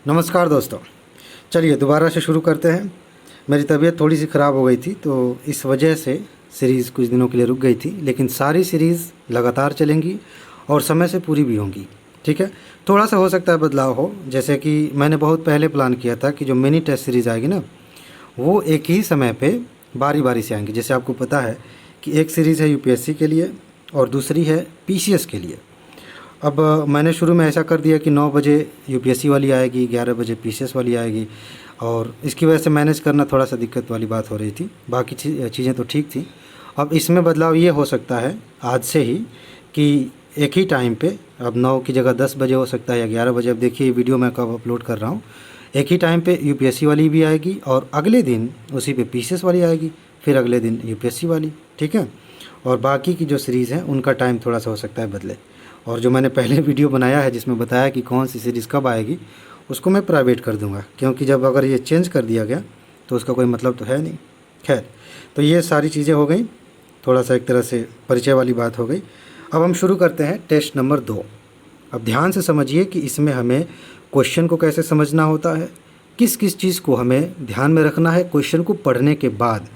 नमस्कार दोस्तों। चलिए दोबारा से शुरू करते हैं। मेरी तबीयत थोड़ी सी ख़राब हो गई थी तो इस वजह से सीरीज़ कुछ दिनों के लिए रुक गई थी, लेकिन सारी सीरीज़ लगातार चलेंगी और समय से पूरी भी होंगी। ठीक है, थोड़ा सा हो सकता है बदलाव हो, जैसे कि मैंने बहुत पहले प्लान किया था कि जो मिनी टेस्ट सीरीज़ आएगी ना, वो एक ही समय पे बारी बारी से आएंगी। जैसे आपको पता है कि एक सीरीज़ है यूपीएससी के लिए और दूसरी है पीसीएस के लिए। अब मैंने शुरू में ऐसा कर दिया कि 9 बजे यूपीएससी वाली आएगी, 11 बजे पीसीएस वाली आएगी, और इसकी वजह से मैनेज करना थोड़ा सा दिक्कत वाली बात हो रही थी। बाकी चीज़ें तो ठीक थी। अब इसमें बदलाव ये हो सकता है आज से ही कि एक ही टाइम पे, अब 9 की जगह 10 बजे हो सकता है या 11 बजे। अब देखिए वीडियो मैं कब अपलोड कर रहा हूँ। एक ही टाइम पे यूपीएससी वाली भी आएगी और अगले दिन उसी पे पीसीएस वाली आएगी, फिर अगले दिन यूपीएससी वाली। ठीक है, और बाकी की जो सीरीज़ हैं उनका टाइम थोड़ा सा हो सकता है बदले। और जो मैंने पहले वीडियो बनाया है जिसमें बताया कि कौन सी सीरीज़ कब आएगी, उसको मैं प्राइवेट कर दूंगा, क्योंकि जब अगर ये चेंज कर दिया गया तो उसका कोई मतलब तो है नहीं। खैर, तो ये सारी चीज़ें हो गई, थोड़ा सा एक तरह से परिचय वाली बात हो गई। अब हम शुरू करते हैं टेस्ट नंबर 2। अब ध्यान से समझिए कि इसमें हमें क्वेश्चन को कैसे समझना होता है, किस किस चीज़ को हमें ध्यान में रखना है क्वेश्चन को पढ़ने के बाद।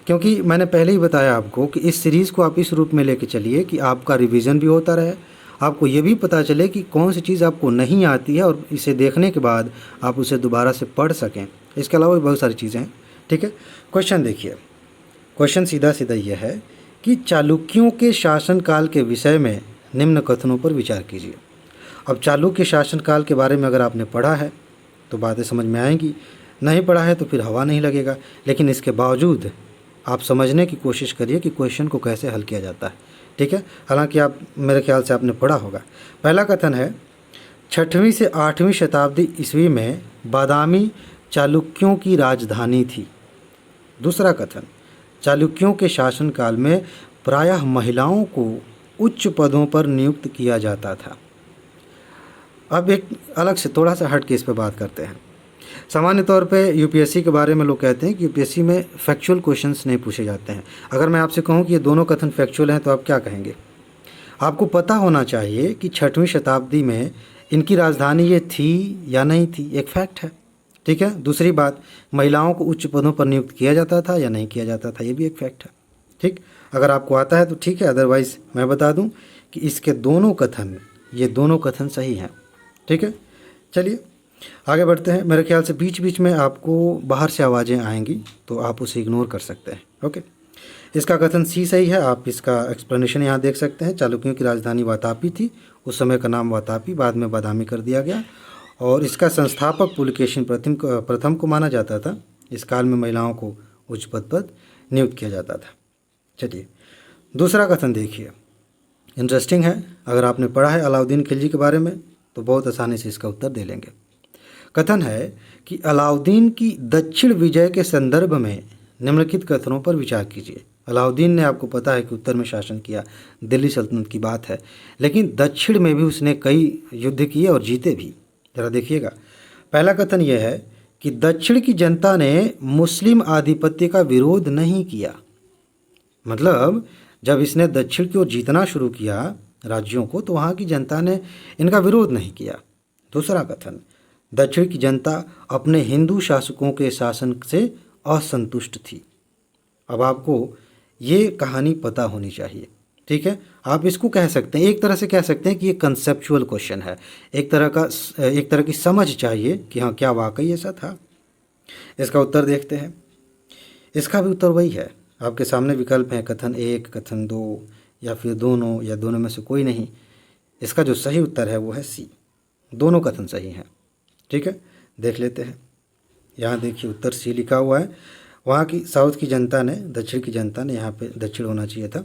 क्योंकि मैंने पहले ही बताया आपको कि इस सीरीज़ को आप इस रूप में लेके चलिए कि आपका रिवीजन भी होता रहे, आपको ये भी पता चले कि कौन सी चीज़ आपको नहीं आती है और इसे देखने के बाद आप उसे दोबारा से पढ़ सकें। इसके अलावा भी बहुत सारी चीज़ें हैं। ठीक है, क्वेश्चन देखिए। क्वेश्चन सीधा सीधा यह है कि चालुक्यों के शासनकाल के विषय में निम्न कथनों पर विचार कीजिए। अब चालुक्य शासनकाल के बारे में अगर आपने पढ़ा है तो बातें समझ में आएंगी, नहीं पढ़ा है तो फिर हवा नहीं लगेगा। लेकिन इसके बावजूद आप समझने की कोशिश करिए कि क्वेश्चन को कैसे हल किया जाता है। ठीक है, हालांकि आप मेरे ख्याल से आपने पढ़ा होगा। पहला कथन है, 6वीं से 8वीं शताब्दी ईस्वी में बादामी चालुक्यों की राजधानी थी। दूसरा कथन, चालुक्यों के शासनकाल में प्रायः महिलाओं को उच्च पदों पर नियुक्त किया जाता था। अब एक अलग से थोड़ा सा हट के इस पर बात करते हैं। सामान्य तौर पे यूपीएससी के बारे में लोग कहते हैं कि यूपीएससी में फैक्चुअल क्वेश्चंस नहीं पूछे जाते हैं। अगर मैं आपसे कहूं कि ये दोनों कथन फैक्चुअल हैं तो आप क्या कहेंगे? आपको पता होना चाहिए कि 6वीं शताब्दी में इनकी राजधानी ये थी या नहीं थी, एक फैक्ट है। ठीक है, दूसरी बात, महिलाओं को उच्च पदों पर नियुक्त किया जाता था या नहीं किया जाता था, ये भी एक फैक्ट है। ठीक, अगर आपको आता है तो ठीक है, अदरवाइज़ मैं बता दूं कि इसके दोनों कथन, ये दोनों कथन सही हैं। ठीक है, चलिए आगे बढ़ते हैं। मेरे ख्याल से बीच बीच में आपको बाहर से आवाज़ें आएंगी तो आप उसे इग्नोर कर सकते हैं। ओके, इसका कथन सी सही है। आप इसका एक्सप्लेनेशन यहाँ देख सकते हैं। चालुक्यों की राजधानी वातापी थी, उस समय का नाम वातापी, बाद में बादामी कर दिया गया, और इसका संस्थापक पुलकेशिन प्रथम को माना जाता था। इस काल में महिलाओं को उच्च पद पर नियुक्त किया जाता था। चलिए दूसरा कथन देखिए, इंटरेस्टिंग है। अगर आपने पढ़ा है अलाउद्दीन खिलजी के बारे में तो बहुत आसानी से इसका उत्तर दे लेंगे। कथन है कि अलाउद्दीन की दक्षिण विजय के संदर्भ में निम्नलिखित कथनों पर विचार कीजिए। अलाउद्दीन ने, आपको पता है कि उत्तर में शासन किया, दिल्ली सल्तनत की बात है, लेकिन दक्षिण में भी उसने कई युद्ध किए और जीते भी। जरा देखिएगा, पहला कथन यह है कि दक्षिण की जनता ने मुस्लिम आधिपत्य का विरोध नहीं किया। मतलब जब इसने दक्षिण की ओर जीतना शुरू किया राज्यों को, तो वहाँ की जनता ने इनका विरोध नहीं किया। दूसरा कथन, दक्षिण की जनता अपने हिंदू शासकों के शासन से असंतुष्ट थी। अब आपको ये कहानी पता होनी चाहिए। ठीक है, आप इसको कह सकते हैं, एक तरह से कह सकते हैं कि ये कंसेप्चुअल क्वेश्चन है। एक तरह की समझ चाहिए कि हाँ क्या वाकई ऐसा था। इसका उत्तर देखते हैं। इसका भी उत्तर वही है, आपके सामने विकल्प हैं, कथन 1, कथन 2, या फिर दोनों, या दोनों में से कोई नहीं। इसका जो सही उत्तर है वो है सी, दोनों कथन सही हैं। ठीक है, देख लेते हैं। यहाँ देखिए उत्तर सी लिखा हुआ है। वहाँ की साउथ की जनता ने, दक्षिण की जनता ने, यहाँ पे दक्षिण होना चाहिए था,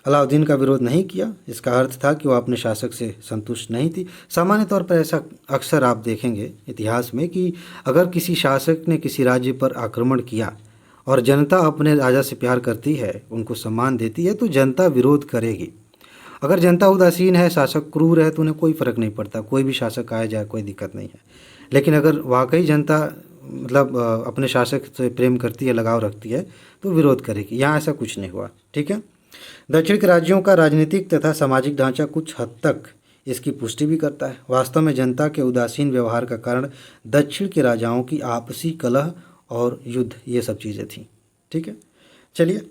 अलाउद्दीन का विरोध नहीं किया। इसका अर्थ था कि वो अपने शासक से संतुष्ट नहीं थी। सामान्य तौर पर ऐसा अक्सर आप देखेंगे इतिहास में कि अगर किसी शासक ने किसी राज्य पर आक्रमण किया और जनता अपने राजा से प्यार करती है, उनको सम्मान देती है, तो जनता विरोध करेगी। अगर जनता उदासीन है, शासक क्रूर है, तो उन्हें कोई फ़र्क नहीं पड़ता, कोई भी शासक आए जाए कोई दिक्कत नहीं है। लेकिन अगर वाकई जनता मतलब अपने शासक से प्रेम करती है, लगाव रखती है, तो विरोध करेगी। यहाँ ऐसा कुछ नहीं हुआ। ठीक है, दक्षिण के राज्यों का राजनीतिक तथा सामाजिक ढांचा कुछ हद तक इसकी पुष्टि भी करता है। वास्तव में जनता के उदासीन व्यवहार का कारण दक्षिण के राजाओं की आपसी कलह और युद्ध, ये सब चीज़ें थीं। ठीक है, चलिए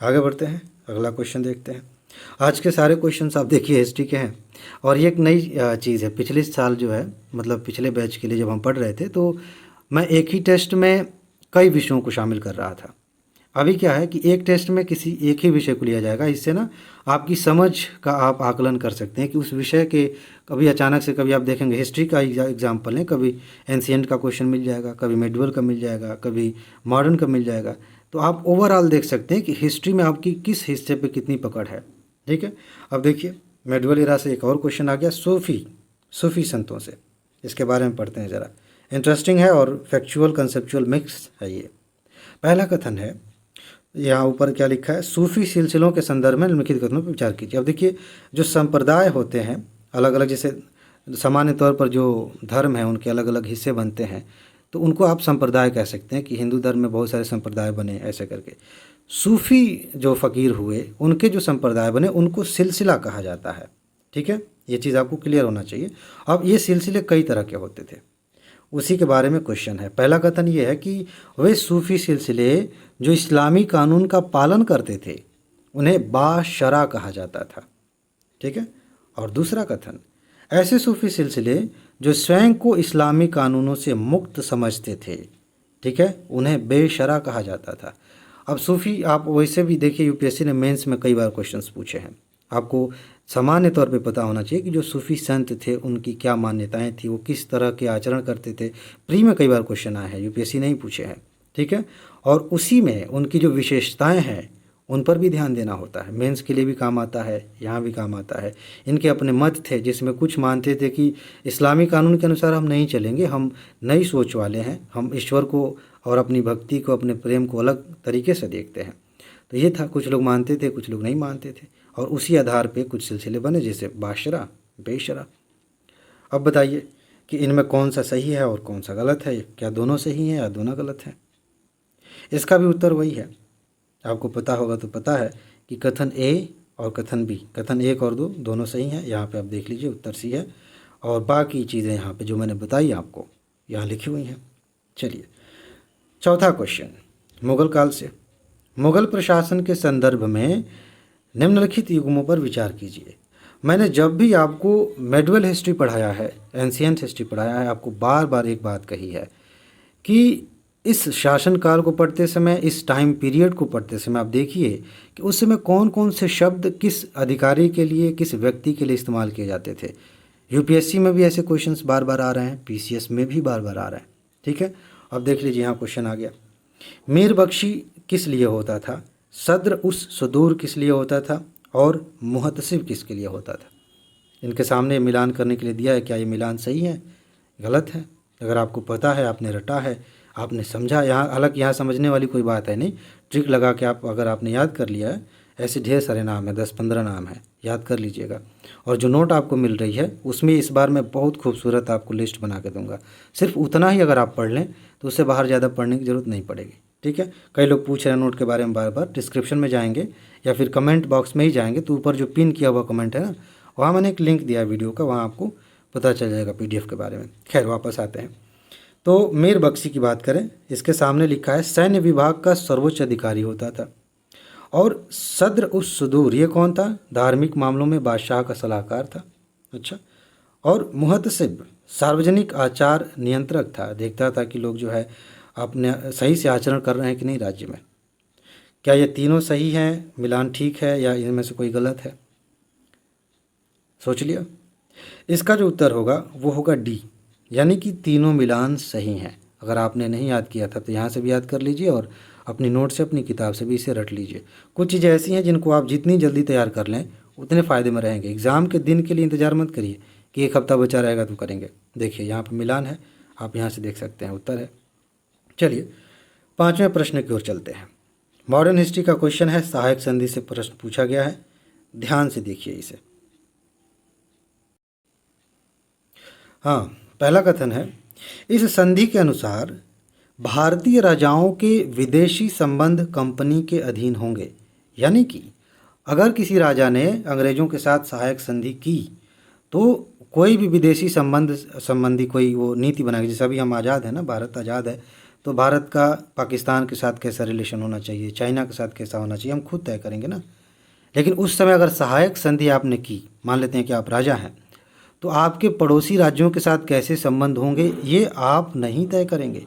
आगे बढ़ते हैं, अगला क्वेश्चन देखते हैं। आज के सारे क्वेश्चंस आप देखिए हिस्ट्री के हैं, और ये एक नई चीज़ है। पिछले साल जो है, मतलब पिछले बैच के लिए जब हम पढ़ रहे थे, तो मैं एक ही टेस्ट में कई विषयों को शामिल कर रहा था। अभी क्या है कि एक टेस्ट में किसी एक ही विषय को लिया जाएगा। इससे ना आपकी समझ का आप आकलन कर सकते हैं कि उस विषय के, कभी अचानक से कभी आप देखेंगे हिस्ट्री का एग्जाम्पल लें, कभी एंशिएंट का क्वेश्चन मिल जाएगा, कभी मेडिवल का मिल जाएगा, कभी मॉडर्न का मिल जाएगा। तो आप ओवरऑल देख सकते हैं कि हिस्ट्री में आपकी किस हिस्से पे कितनी पकड़ है। ठीक है, अब देखिए मेडिवल एरा से एक और क्वेश्चन आ गया, सूफी संतों से। इसके बारे में पढ़ते हैं ज़रा, इंटरेस्टिंग है और फैक्चुअल कंसेप्चुअल मिक्स है ये। पहला कथन है, यहाँ ऊपर क्या लिखा है, सूफी सिलसिलों के संदर्भ में निम्नलिखित कथनों पर विचार कीजिए। अब देखिए जो संप्रदाय होते हैं अलग अलग, जैसे सामान्य तौर पर जो धर्म है उनके अलग अलग हिस्से बनते हैं, तो उनको आप संप्रदाय कह सकते हैं कि हिंदू धर्म में बहुत सारे संप्रदाय बने ऐसे करके। सूफी जो फ़कीर हुए उनके जो संप्रदाय बने उनको सिलसिला कहा जाता है। ठीक है, ये चीज़ आपको क्लियर होना चाहिए। अब ये सिलसिले कई तरह के होते थे, उसी के बारे में क्वेश्चन है। पहला कथन ये है कि वे सूफी सिलसिले जो इस्लामी कानून का पालन करते थे उन्हें बाशरा कहा जाता था। ठीक है, और दूसरा कथन, ऐसे सूफी सिलसिले जो स्वयं को इस्लामी कानूनों से मुक्त समझते थे, ठीक है, उन्हें बेशरा कहा जाता था। अब सूफ़ी आप वैसे भी देखिए, यूपीएससी ने मेंस में कई बार क्वेश्चंस पूछे हैं। आपको सामान्य तौर पे पता होना चाहिए कि जो सूफ़ी संत थे उनकी क्या मान्यताएं थी, वो किस तरह के आचरण करते थे। प्री में कई बार क्वेश्चन आए हैं, यूपीएससी नहीं पूछे हैं। ठीक है, और उसी में उनकी जो विशेषताएँ हैं उन पर भी ध्यान देना होता है। मेंस के लिए भी काम आता है, यहाँ भी काम आता है। इनके अपने मत थे जिसमें कुछ मानते थे कि इस्लामी कानून के अनुसार हम नहीं चलेंगे, हम नई सोच वाले हैं, हम ईश्वर को और अपनी भक्ति को, अपने प्रेम को अलग तरीके से देखते हैं। तो ये था, कुछ लोग मानते थे, कुछ लोग नहीं मानते थे, और उसी आधार पे कुछ सिलसिले बने, जैसे बाशरा, बेशरा। अब बताइए कि इनमें कौन सा सही है और कौन सा गलत है, क्या दोनों सही हैं या दोनों गलत हैं? इसका भी उत्तर वही है, आपको पता होगा तो पता है कि कथन ए और कथन बी, कथन 1 और 2 दोनों सही हैं। यहाँ पे आप देख लीजिए उत्तर सी है, और बाकी चीज़ें यहाँ पे जो मैंने बताई आपको यहाँ लिखी हुई हैं। चलिए चौथा क्वेश्चन, मुग़ल काल से। मुग़ल प्रशासन के संदर्भ में निम्नलिखित युग्मों पर विचार कीजिए। मैंने जब भी आपको मेडिवल हिस्ट्री पढ़ाया है, एंशिएंट हिस्ट्री पढ़ाया है, आपको बार बार एक बात कही है कि इस शासनकाल को पढ़ते समय, इस टाइम पीरियड को पढ़ते समय आप देखिए कि उस समय कौन कौन से शब्द किस अधिकारी के लिए, किस व्यक्ति के लिए इस्तेमाल किए जाते थे। यूपीएससी में भी ऐसे क्वेश्चंस बार बार आ रहे हैं, पीसीएस में भी बार बार आ रहे हैं। ठीक है, अब देख लीजिए यहाँ क्वेश्चन आ गया, मीर बख्शी किस लिए होता था, सद्र उस सुदूर किस लिए होता था, और मुहतसिब किसके लिए होता था। इनके सामने मिलान करने के लिए दिया है, क्या ये मिलान सही है गलत है? अगर आपको पता है, आपने रटा है, आपने समझा, यहाँ हालांकि यहाँ समझने वाली कोई बात है नहीं, ट्रिक लगा के आप अगर आपने याद कर लिया है, ऐसे ढेर सारे नाम है, 10-15 नाम है, याद कर लीजिएगा। और जो नोट आपको मिल रही है उसमें इस बार मैं बहुत खूबसूरत आपको लिस्ट बना के दूंगा, सिर्फ उतना ही अगर आप पढ़ लें तो उससे बाहर ज़्यादा पढ़ने की ज़रूरत नहीं पड़ेगी। ठीक है, कई लोग पूछ रहे हैं नोट के बारे में बार बार, डिस्क्रिप्शन में जाएंगे या फिर कमेंट बॉक्स में ही जाएंगे तो ऊपर जो पिन किया हुआ कमेंट है ना, वहाँ मैंने एक लिंक दिया वीडियो का, वहाँ आपको पता चल जाएगा PDF के बारे में। खैर वापस आते हैं, तो मीर बख्शी की बात करें, इसके सामने लिखा है सैन्य विभाग का सर्वोच्च अधिकारी होता था, और सद्र उस सुदूर ये कौन था, धार्मिक मामलों में बादशाह का सलाहकार था। अच्छा, और मुहतसिब सार्वजनिक आचार नियंत्रक था, देखता था कि लोग जो है अपने सही से आचरण कर रहे हैं कि नहीं राज्य में। क्या ये तीनों सही हैं, मिलान ठीक है, या इनमें से कोई गलत है? सोच लिया। इसका जो उत्तर होगा वो होगा डी, यानी कि तीनों मिलान सही हैं। अगर आपने नहीं याद किया था तो यहाँ से भी याद कर लीजिए, और अपनी नोट से, अपनी किताब से भी इसे रट लीजिए। कुछ चीज़ें ऐसी हैं जिनको आप जितनी जल्दी तैयार कर लें उतने फ़ायदे में रहेंगे। एग्ज़ाम के दिन के लिए इंतज़ार मत करिए कि एक हफ्ता बचा रहेगा तो करेंगे। देखिए यहाँ पर मिलान है, आप यहाँ से देख सकते हैं उत्तर है। चलिए 5वें प्रश्न की ओर चलते हैं। मॉडर्न हिस्ट्री का क्वेश्चन है, सहायक संधि से प्रश्न पूछा गया है, ध्यान से देखिए इसे। हाँ, पहला कथन है, इस संधि के अनुसार भारतीय राजाओं के विदेशी संबंध कंपनी के अधीन होंगे। यानी कि अगर किसी राजा ने अंग्रेज़ों के साथ सहायक संधि की तो कोई भी विदेशी संबंधी कोई वो नीति बनाएगी, जैसे अभी हम आज़ाद है ना, भारत आज़ाद है, तो भारत का पाकिस्तान के साथ कैसा रिलेशन होना चाहिए, चाइना के साथ कैसा होना चाहिए, हम खुद तय करेंगे ना। लेकिन उस समय अगर सहायक संधि आपने की, मान लेते हैं कि आप राजा हैं, तो आपके पड़ोसी राज्यों के साथ कैसे संबंध होंगे ये आप नहीं तय करेंगे,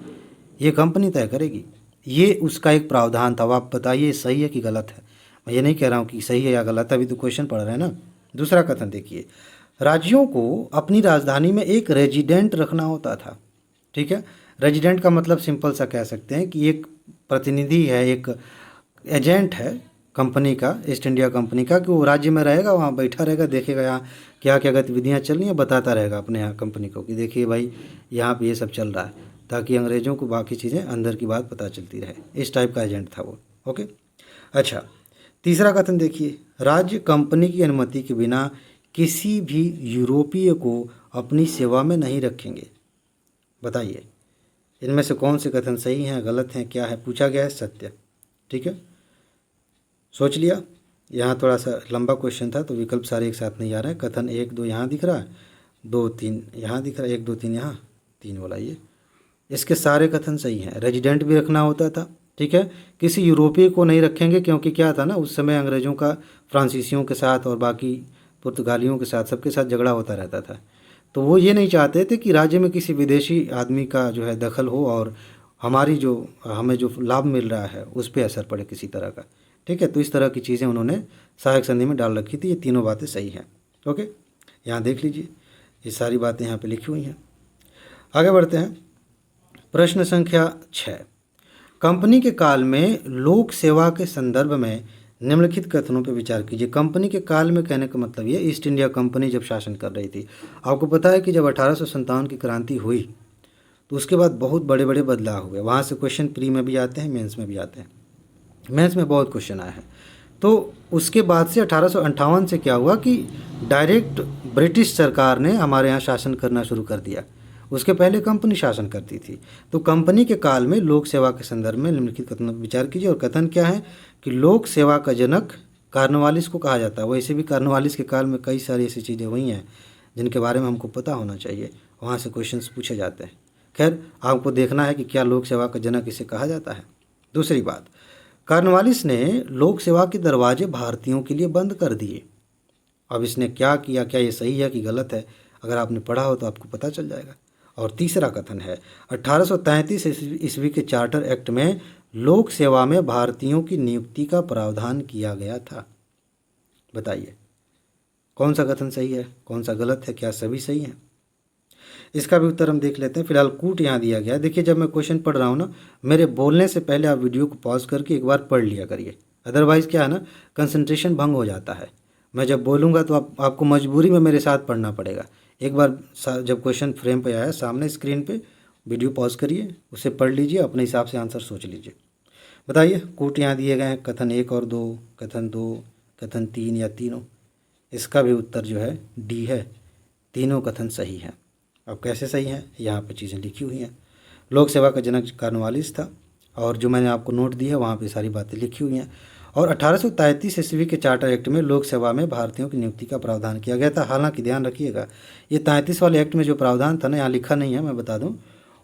ये कंपनी तय करेगी। ये उसका एक प्रावधान था। अब आप बताइए सही है कि गलत है। मैं ये नहीं कह रहा हूँ कि सही है या गलत है, अभी तो क्वेश्चन पढ़ रहे हैं ना। दूसरा कथन देखिए, राज्यों को अपनी राजधानी में एक रेजिडेंट रखना होता था। ठीक है, रेजिडेंट का मतलब सिंपल सा कह सकते हैं कि एक प्रतिनिधि है, एक एजेंट है कंपनी का, ईस्ट इंडिया कंपनी का, कि वो राज्य में रहेगा, वहाँ बैठा रहेगा, देखेगा यहाँ क्या क्या गतिविधियाँ चल रही हैं, बताता रहेगा अपने यहाँ कंपनी को कि देखिए भाई यहाँ पे ये सब चल रहा है, ताकि अंग्रेज़ों को बाकी चीज़ें अंदर की बात पता चलती रहे। इस टाइप का एजेंट था वो। ओके, अच्छा, तीसरा कथन देखिए, राज्य कंपनी की अनुमति के बिना किसी भी यूरोपीय को अपनी सेवा में नहीं रखेंगे। बताइए इनमें से कौन से कथन सही हैं, गलत हैं, क्या है? पूछा गया है सत्य। ठीक है, सोच लिया। यहाँ थोड़ा सा लंबा क्वेश्चन था तो विकल्प सारे एक साथ नहीं आ रहे हैं। कथन 1 2 यहाँ दिख रहा है, 2 3 यहाँ दिख रहा है, 1 2 3 यहाँ, 3 वाला ये, इसके सारे कथन सही हैं। रेजिडेंट भी रखना होता था। ठीक है, किसी यूरोपीय को नहीं रखेंगे, क्योंकि क्या था ना, उस समय अंग्रेज़ों का फ्रांसीसियों के साथ और बाकी पुर्तगालियों के साथ, सबके साथ झगड़ा होता रहता था। तो वो ये नहीं चाहते थे कि राज्य में किसी विदेशी आदमी का जो है दखल हो और हमारी जो हमें जो लाभ मिल रहा है उस पर असर पड़े किसी तरह का। ठीक है, तो इस तरह की चीज़ें उन्होंने सहायक संधि में डाल रखी थी। ये तीनों बातें सही हैं। ओके, यहाँ देख लीजिए, ये सारी बातें यहाँ पे लिखी हुई हैं। आगे बढ़ते हैं। प्रश्न संख्या 6, कंपनी के काल में लोक सेवा के संदर्भ में निम्नलिखित कथनों पर विचार कीजिए। कंपनी के काल में कहने का मतलब ये, ईस्ट इंडिया कंपनी जब शासन कर रही थी। आपको पता है कि जब 1857 की क्रांति हुई तो उसके बाद बहुत बड़े बड़े बदलाव हुए। वहाँ से क्वेश्चन प्री में भी आते हैं, मेंस में भी आते हैं। मेंस में बहुत क्वेश्चन आए हैं। तो उसके बाद से 1858 से क्या हुआ कि डायरेक्ट ब्रिटिश सरकार ने हमारे यहाँ शासन करना शुरू कर दिया। उसके पहले कंपनी शासन करती थी। तो कंपनी के काल में लोक सेवा के संदर्भ में निम्नलिखित कथनों पर विचार कीजिए। और कथन क्या है कि लोक सेवा का जनक कार्नवालिस को कहा जाता है। वैसे भी कार्नवालिस के काल में कई सारी ऐसी चीज़ें हुई हैं जिनके बारे में हमको पता होना चाहिए, वहाँ से क्वेश्चंस पूछे जाते हैं। खैर, आपको देखना है कि क्या लोक सेवा का जनक इसे कहा जाता है। दूसरी बात, कार्नवालिस ने लोक सेवा के दरवाजे भारतीयों के लिए बंद कर दिए। अब इसने क्या किया, क्या ये सही है कि गलत है, अगर आपने पढ़ा हो तो आपको पता चल जाएगा। और तीसरा कथन है, 1833 ईस्वी के चार्टर एक्ट में लोक सेवा में भारतीयों की नियुक्ति का प्रावधान किया गया था। बताइए कौन सा कथन सही है, कौन सा गलत है, क्या सभी सही है? इसका भी उत्तर हम देख लेते हैं। फिलहाल कूट यहाँ दिया गया है। देखिए, जब मैं क्वेश्चन पढ़ रहा हूँ ना, मेरे बोलने से पहले आप वीडियो को पॉज करके एक बार पढ़ लिया करिए, अदरवाइज़ क्या है ना, कंसंट्रेशन भंग हो जाता है। मैं जब बोलूँगा तो आपको मजबूरी में मेरे साथ पढ़ना पड़ेगा। एक बार जब क्वेश्चन फ्रेम पे आया सामने स्क्रीन पे, वीडियो पॉज करिए, उसे पढ़ लीजिए, अपने हिसाब से आंसर सोच लीजिए। बताइए, कूट यहाँ दिए गए हैं, कथन 1 और 2, कथन 2, कथन 3 या तीनों? इसका भी उत्तर जो है डी है, तीनों कथन सही हैं। अब कैसे सही हैं, यहाँ पे चीज़ें लिखी हुई हैं। लोक सेवा का जनक कार्नवालिस था, और जो मैंने आपको नोट दी है वहाँ पे सारी बातें लिखी हुई हैं। और 1833 ईस्वी के चार्टर एक्ट में लोक सेवा में भारतीयों की नियुक्ति का प्रावधान किया गया था। हालांकि ध्यान रखिएगा, ये 33 वाले एक्ट में जो प्रावधान था ना, यहाँ लिखा नहीं है, मैं बता दूँ,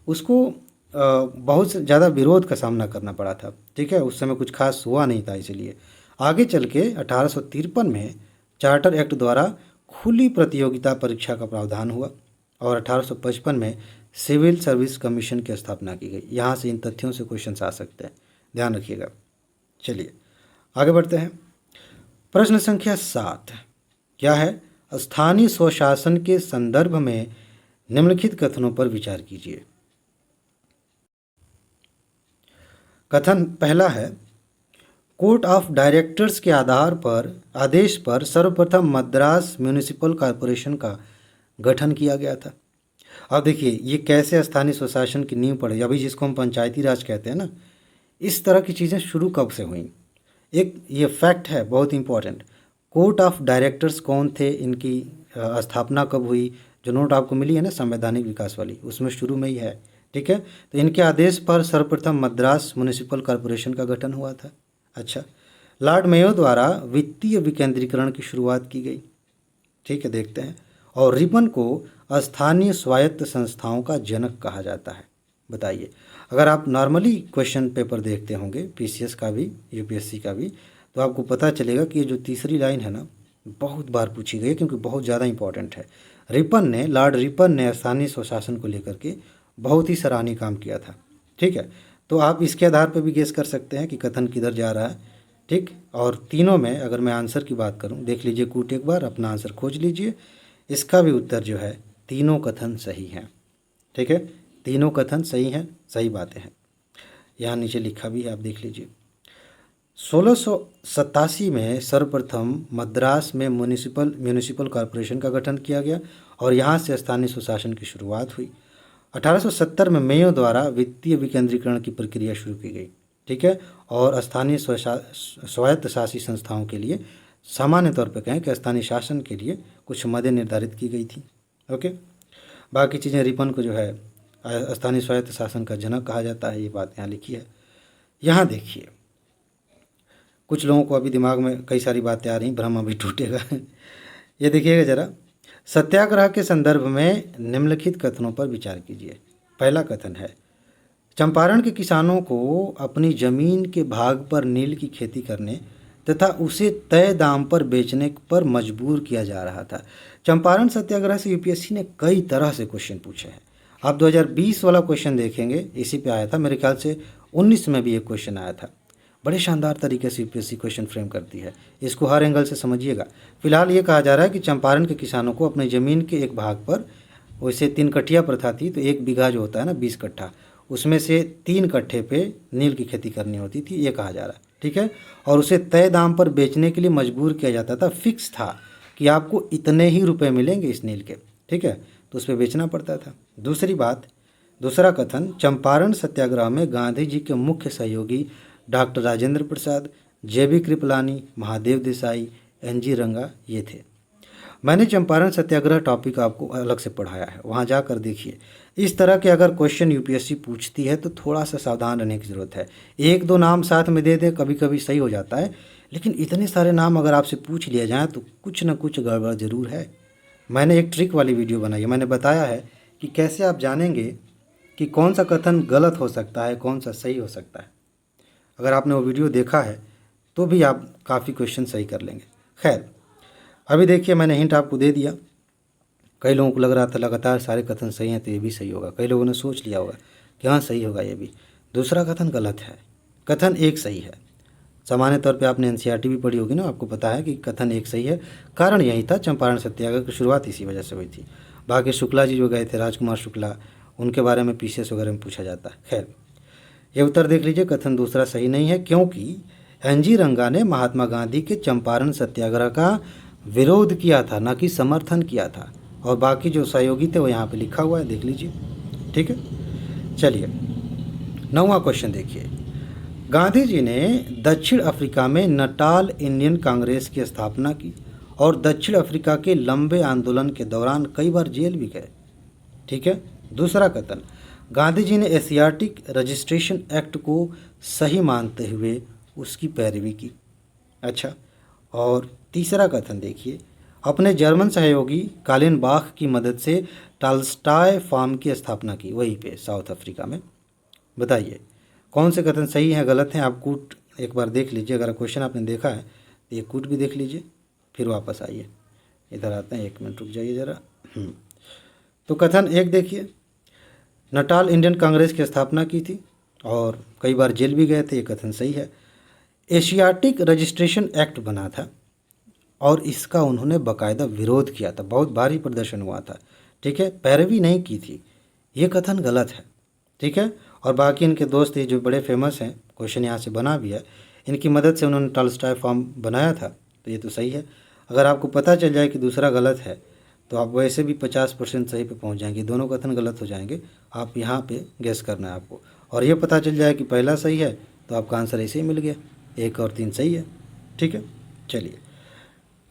उसको बहुत ज़्यादा विरोध का सामना करना पड़ा था। ठीक है, उस समय कुछ खास हुआ नहीं था, इसलिए आगे चल के 1853 में चार्टर एक्ट द्वारा खुली प्रतियोगिता परीक्षा का प्रावधान हुआ और 1855 में सिविल सर्विस कमीशन की स्थापना की गई। यहाँ से इन तथ्यों से क्वेश्चन आ सकते हैं, ध्यान रखिएगा। चलिए आगे बढ़ते हैं। प्रश्न संख्या 7 क्या है, स्थानीय स्वशासन के संदर्भ में निम्नलिखित कथनों पर विचार कीजिए। कथन पहला है, कोर्ट ऑफ डायरेक्टर्स के आदेश पर सर्वप्रथम मद्रास म्यूनिसिपल कॉरपोरेशन का गठन किया गया था। अब देखिए, ये कैसे स्थानीय स्वशासन की नींव पड़ी, अभी जिसको हम पंचायती राज कहते हैं ना, इस तरह की चीज़ें शुरू कब से हुई। एक ये फैक्ट है बहुत इंपॉर्टेंट, कोर्ट ऑफ डायरेक्टर्स कौन थे, इनकी स्थापना कब हुई, जो नोट आपको मिली है ना संवैधानिक विकास वाली, उसमें शुरू में ही है। ठीक है, तो इनके आदेश पर सर्वप्रथम मद्रास म्यूनिसिपल कॉरपोरेशन का गठन हुआ था। अच्छा, लॉर्ड मेयो द्वारा वित्तीय विकेंद्रीकरण की शुरुआत की गई। ठीक है, देखते हैं। और रिपन को स्थानीय स्वायत्त संस्थाओं का जनक कहा जाता है। बताइए, अगर आप नॉर्मली क्वेश्चन पेपर देखते होंगे पीसीएस का भी यूपीएससी का भी, तो आपको पता चलेगा कि ये जो तीसरी लाइन है ना, बहुत बार पूछी गई है क्योंकि बहुत ज़्यादा इंपॉर्टेंट है। लॉर्ड रिपन ने स्थानीय स्वशासन को लेकर के बहुत ही सराहनीय काम किया था। ठीक है, तो आप इसके आधार पर भी गेस कर सकते हैं कि कथन किधर जा रहा है। ठीक, और तीनों में अगर मैं आंसर की बात करूं, देख लीजिए कूट एक बार, अपना आंसर खोज लीजिए। इसका भी उत्तर जो है तीनों कथन सही हैं। ठीक है, तीनों कथन सही हैं, सही बातें हैं। यहाँ नीचे लिखा भी है, आप देख लीजिए। 1687 में सर्वप्रथम मद्रास में म्यूनिसिपल कॉरपोरेशन का गठन किया गया और यहाँ से स्थानीय स्वशासन की शुरुआत हुई। 1870 में मेयो द्वारा वित्तीय विकेंद्रीकरण की प्रक्रिया शुरू की गई। ठीक है, और स्थानीय स्वायत्त शासी संस्थाओं के लिए सामान्य तौर पर कहें कि स्थानीय शासन के लिए कुछ मदें निर्धारित की गई थी। ओके, बाकी चीज़ें रिपन को जो है स्थानीय स्वायत्त शासन का जनक कहा जाता है, ये बात यहाँ लिखी है। यहाँ देखिए, कुछ लोगों को अभी दिमाग में कई सारी बातें आ रही, भ्रम अभी टूटेगा। ये देखिएगा ज़रा, सत्याग्रह के संदर्भ में निम्नलिखित कथनों पर विचार कीजिए। पहला कथन है, चंपारण के किसानों को अपनी जमीन के भाग पर नील की खेती करने तथा उसे तय दाम पर बेचने पर मजबूर किया जा रहा था। चंपारण सत्याग्रह से यूपीएससी ने कई तरह से क्वेश्चन पूछे हैं। आप 2020 वाला क्वेश्चन देखेंगे, इसी पे आया था, मेरे ख्याल से 19 में भी एक क्वेश्चन आया था। बड़े शानदार तरीके से यूपीएससी क्वेश्चन फ्रेम करती है, इसको हर एंगल से समझिएगा। फिलहाल ये कहा जा रहा है कि चंपारण के किसानों को अपनी ज़मीन के एक भाग पर, वैसे 3 कट्ठिया प्रथा थी, तो 1 बीघा जो होता है ना 20 कट्ठा, उसमें से 3 कट्ठे पे नील की खेती करनी होती थी, ये कहा जा रहा है। ठीक है, और उसे तय दाम पर बेचने के लिए मजबूर किया जाता था। फिक्स था कि आपको इतने ही रुपए मिलेंगे इस नील के। ठीक है, तो उस पर बेचना पड़ता था। दूसरा कथन, चंपारण सत्याग्रह में गांधी जी के मुख्य सहयोगी डॉक्टर राजेंद्र प्रसाद, जेबी कृपलानी, महादेव देसाई, एनजी रंगा ये थे। मैंने चंपारण सत्याग्रह टॉपिक आपको अलग से पढ़ाया है, वहाँ जाकर देखिए। इस तरह के अगर क्वेश्चन यूपीएससी पूछती है तो थोड़ा सा सावधान रहने की ज़रूरत है। 1-2 नाम साथ में दे दे, कभी कभी सही हो जाता है, लेकिन इतने सारे नाम अगर आपसे पूछ लिया जाए तो कुछ न कुछ गड़बड़ ज़रूर है। मैंने एक ट्रिक वाली वीडियो बनाई है, मैंने बताया है कि कैसे आप जानेंगे कि कौन सा कथन गलत हो सकता है, कौन सा सही हो सकता है। अगर आपने वो वीडियो देखा है तो भी आप काफ़ी क्वेश्चन सही कर लेंगे। खैर, अभी देखिए, मैंने हिंट आपको दे दिया। कई लोगों को लग रहा था लगातार सारे कथन सही हैं तो ये भी सही होगा। कई लोगों ने सोच लिया होगा कि हाँ सही होगा ये भी। दूसरा कथन गलत है, कथन 1 सही है। सामान्य तौर पे आपने एनसीईआरटी भी पढ़ी होगी ना, आपको पता है कि कथन 1 सही है। कारण यही था, चंपारण सत्याग्रह की शुरुआत इसी वजह से हुई थी। बाकी शुक्ला जी जो गए थे, राजकुमार शुक्ला, उनके बारे में पीसीएस वगैरह में पूछा जाता है। खैर, ये उत्तर देख लीजिए, कथन दूसरा सही नहीं है, क्योंकि एनजी रंगा ने महात्मा गांधी के चंपारण सत्याग्रह का विरोध किया था, न कि समर्थन किया था। और बाकी जो सहयोगी थे वो यहाँ पे लिखा हुआ है, देख लीजिए। ठीक है, चलिए 9वां क्वेश्चन देखिए। गांधी जी ने दक्षिण अफ्रीका में नटाल इंडियन कांग्रेस की स्थापना की और दक्षिण अफ्रीका के लंबे आंदोलन के दौरान कई बार जेल भी गए। ठीक है, दूसरा कथन, गांधी जी ने एशियाटिक रजिस्ट्रेशन एक्ट को सही मानते हुए उसकी पैरवी की। अच्छा, और तीसरा कथन देखिए, अपने जर्मन सहयोगी कालिनबाख की मदद से टाल्स्टाय फार्म की स्थापना की, वहीं पे साउथ अफ्रीका में। बताइए कौन से कथन सही हैं, गलत हैं। आप कूट एक बार देख लीजिए, अगर क्वेश्चन आपने देखा है तो ये कूट भी देख लीजिए, फिर वापस आइए। इधर आते हैं, 1 मिनट रुक जाइए ज़रा। तो कथन 1 देखिए, नटाल इंडियन कांग्रेस की स्थापना की थी और कई बार जेल भी गए थे, ये कथन सही है। एशियाटिक रजिस्ट्रेशन एक्ट बना था और इसका उन्होंने बाकायदा विरोध किया था, बहुत भारी प्रदर्शन हुआ था। ठीक है, पैरवी नहीं की थी, ये कथन गलत है। ठीक है, और बाकी इनके दोस्त ये जो बड़े फेमस हैं, क्वेश्चन यहाँ से बना भी है, इनकी मदद से उन्होंने टाल्स्टाय फार्म बनाया था, तो ये तो सही है। अगर आपको पता चल जाए कि दूसरा गलत है तो आप वैसे भी 50% सही पे पहुँच जाएंगे, दोनों कथन गलत हो जाएंगे। आप यहाँ पे गेस करना है आपको, और ये पता चल जाए कि पहला सही है तो आपका आंसर ऐसे ही मिल गया, 1 और 3 सही है। ठीक है, चलिए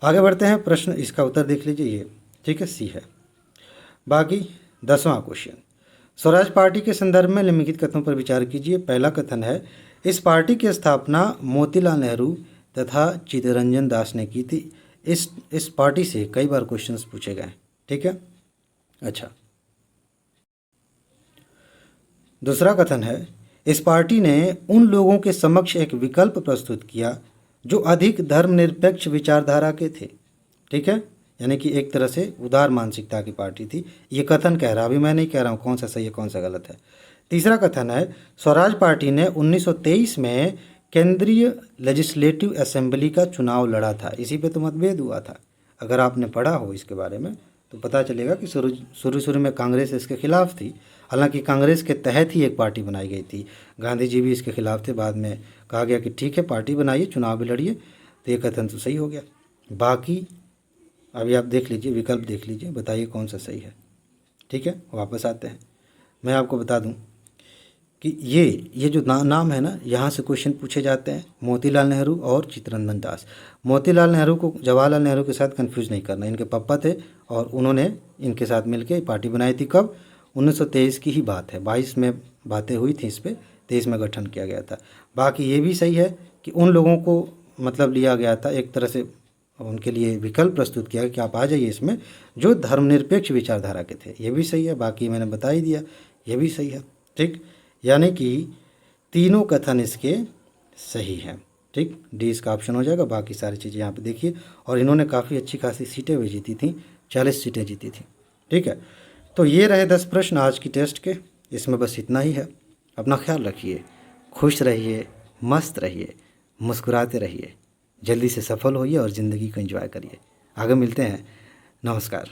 आगे बढ़ते हैं। प्रश्न इसका उत्तर देख लीजिए, ये ठीक है, सी है। बाकी 10वां क्वेश्चन, स्वराज पार्टी के संदर्भ में निम्नलिखित कथनों पर विचार कीजिए। पहला कथन है, इस पार्टी की स्थापना मोतीलाल नेहरू तथा चित्तरंजन दास ने की थी। इस पार्टी से कई बार क्वेश्चंस पूछे गए। ठीक ठीक है। अच्छा, दूसरा कथन है, इस पार्टी ने उन लोगों के समक्ष एक विकल्प प्रस्तुत किया जो अधिक धर्मनिरपेक्ष विचारधारा के थे। ठीक है, यानी कि एक तरह से उदार मानसिकता की पार्टी थी। ये कथन कह रहा, अभी मैं नहीं कह रहा हूँ कौन सा सही है कौन सा गलत है। तीसरा कथन है, स्वराज पार्टी ने 1923 में केंद्रीय लेजिस्लेटिव असेंबली का चुनाव लड़ा था। इसी पे तो मतभेद हुआ था। अगर आपने पढ़ा हो इसके बारे में तो पता चलेगा कि शुरू में कांग्रेस इसके खिलाफ थी। हालांकि कांग्रेस के तहत ही एक पार्टी बनाई गई थी। गांधी जी भी इसके खिलाफ थे। बाद में कहा गया कि ठीक है, पार्टी बनाइए, चुनाव भी लड़िए। तो ये कथन तो सही हो गया। बाकी अभी आप देख लीजिए, विकल्प देख लीजिए, बताइए कौन सा सही है। ठीक है, वापस आते हैं। मैं आपको बता दूं कि ये जो नाम है ना, यहाँ से क्वेश्चन पूछे जाते हैं। मोतीलाल नेहरू और चित्तरंजन दास। मोतीलाल नेहरू को जवाहरलाल नेहरू के साथ कंफ्यूज नहीं करना। इनके पापा थे और उन्होंने इनके साथ मिलकर पार्टी बनाई थी। कब? 1923 की ही बात है। 22 में बातें हुई थी इस पर, 23 में गठन किया गया था। बाकी ये भी सही है कि उन लोगों को मतलब लिया गया था, एक तरह से उनके लिए विकल्प प्रस्तुत किया कि आप आ जाइए इसमें, जो धर्मनिरपेक्ष विचारधारा के थे। ये भी सही है। बाकी मैंने बता ही दिया, ये भी सही है। ठीक, यानी कि तीनों कथन इसके सही हैं। ठीक, डी इसका ऑप्शन हो जाएगा। बाकी सारी चीज़ें यहाँ पे देखिए। और इन्होंने काफ़ी अच्छी खासी सीटें भी जीती थी, 40 सीटें जीती थी। ठीक है, तो ये रहे 10 प्रश्न आज की टेस्ट के। इसमें बस इतना ही है। अपना ख्याल रखिए, खुश रहिए, मस्त रहिए, मुस्कुराते रहिए, जल्दी से सफल होइए और ज़िंदगी को एंजॉय करिए। आगे मिलते हैं। नमस्कार।